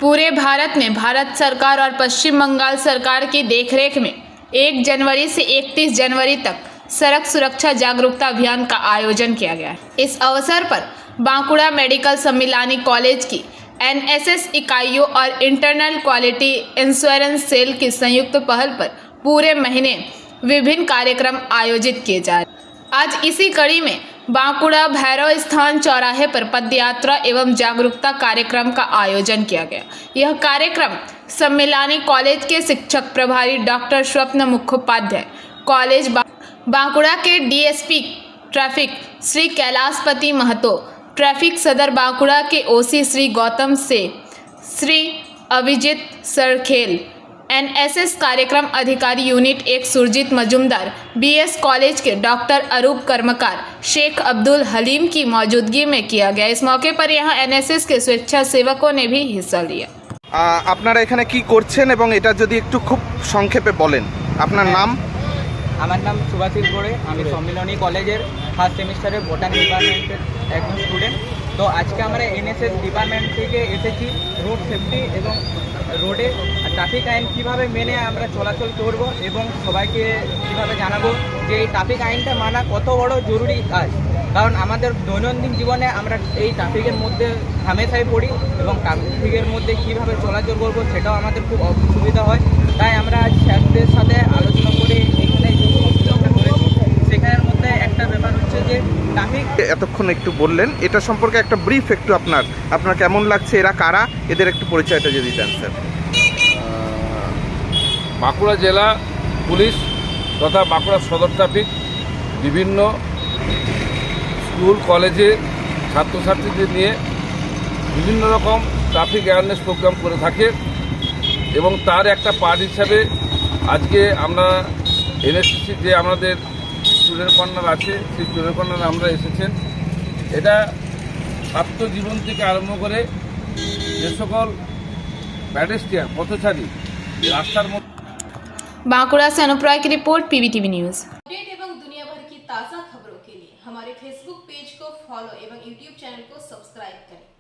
पूरे भारत में भारत सरकार और पश्चिम बंगाल सरकार की देखरेख में 1 जनवरी से 31 जनवरी तक सड़क सुरक्षा जागरूकता अभियान का आयोजन किया गया है। इस अवसर पर बांकुड़ा मेडिकल सम्मिलानी कॉलेज की एनएसएस इकाइयों और इंटरनल क्वालिटी इंश्योरेंस सेल की संयुक्त पहल पर पूरे महीने विभिन्न कार्यक्रम आयोजित किए जा रहे हैं। आज इसी कड़ी में बांकुड़ा भैरव स्थान चौराहे पर पदयात्रा एवं जागरूकता कार्यक्रम का आयोजन किया गया। यह कार्यक्रम सम्मिलानी कॉलेज के शिक्षक प्रभारी डॉक्टर स्वप्न मुखोपाध्याय, कॉलेज बांकुड़ा के DSP traffic Shri Kailashpati Mahato, traffic सदर बांकुड़ा के ओसी श्री गौतम से, श्री अभिजीत सरखेल, एनएसएस कार्यक्रम अधिकारी unit 1 Surajit Majumdar, BS college के डॉक्टर अरूप कर्मकार, शेख अब्दुल हलीम की मौजूदगी में किया गया। इस मौके पर यहाँ एनएसएस के स्वेच्छासेवकों ने भी हिस्सा लिया। আপনারা এখানে কি করছেন এবং এটা যদি একটু খুব সংক্ষেপে বলেন। আপনার নাম? আমার নাম সুভাষিস গোড়ে, আমি সম্মিলনী কলেজের ফার্স্ট সেমিস্টারের বোটানি ডিপার্টমেন্টের একজন স্টুডেন্ট। তো আজকে আমরা এনএসএস ডিপার্টমেন্ট থেকে এসেছি রোড সেফটি এবং রোডে ট্রাফিক আইন কীভাবে মেনে আমরা চলাচল করব এবং সবাইকে কীভাবে জানাবো যে এই ট্রাফিক আইনটা মানা কত বড় জরুরি কাজ। কারণ আমাদের দৈনন্দিন জীবনে আমরা এই ট্রাফিকের মধ্যে হামেশাই পড়ি এবং ট্রাফিকের মধ্যে কীভাবে চলাচল করব সেটাও আমাদের খুব অসুবিধা হয়। তাই আমরা আজ স্যারদের সাথে আলোচনা করে এখানে যে করেছি সেখানের মধ্যে একটা ব্যাপার হচ্ছে যে ট্রাফিক এতক্ষণ একটু বললেন, এটা সম্পর্কে একটা ব্রিফ একটু আপনার কেমন লাগছে, এরা কারা, এদের একটু পরিচয়টা যদি দেন স্যার। বাঁকুড়া জেলা পুলিশ তথা বাঁকুড়া সদর ট্রাফিক বিভিন্ন স্কুল কলেজে ছাত্রছাত্রীদের নিয়ে বিভিন্ন রকম ট্রাফিক অ্যাওয়ারনেস প্রোগ্রাম করে থাকে এবং তার একটা পার্ট হিসাবে আজকে আমরা এনএসসি যে আমাদের স্টুডেন্ট কর্নার আছে সেই স্টুডেন্ট কর্নারে আমরা এসেছেন। এটা ছাত্র জীবন থেকে আরম্ভ করে যে সকল প্যাডেস্ট্রিয়ান পথচারী রাস্তার মধ্যে। बांकुड़ा से अनुप राय की रिपोर्ट, पीवीटीवी न्यूज। अपडेट एवं दुनिया भर की ताज़ा खबरों के लिए हमारे फेसबुक पेज को फॉलो एवं यूट्यूब चैनल को सब्सक्राइब करें।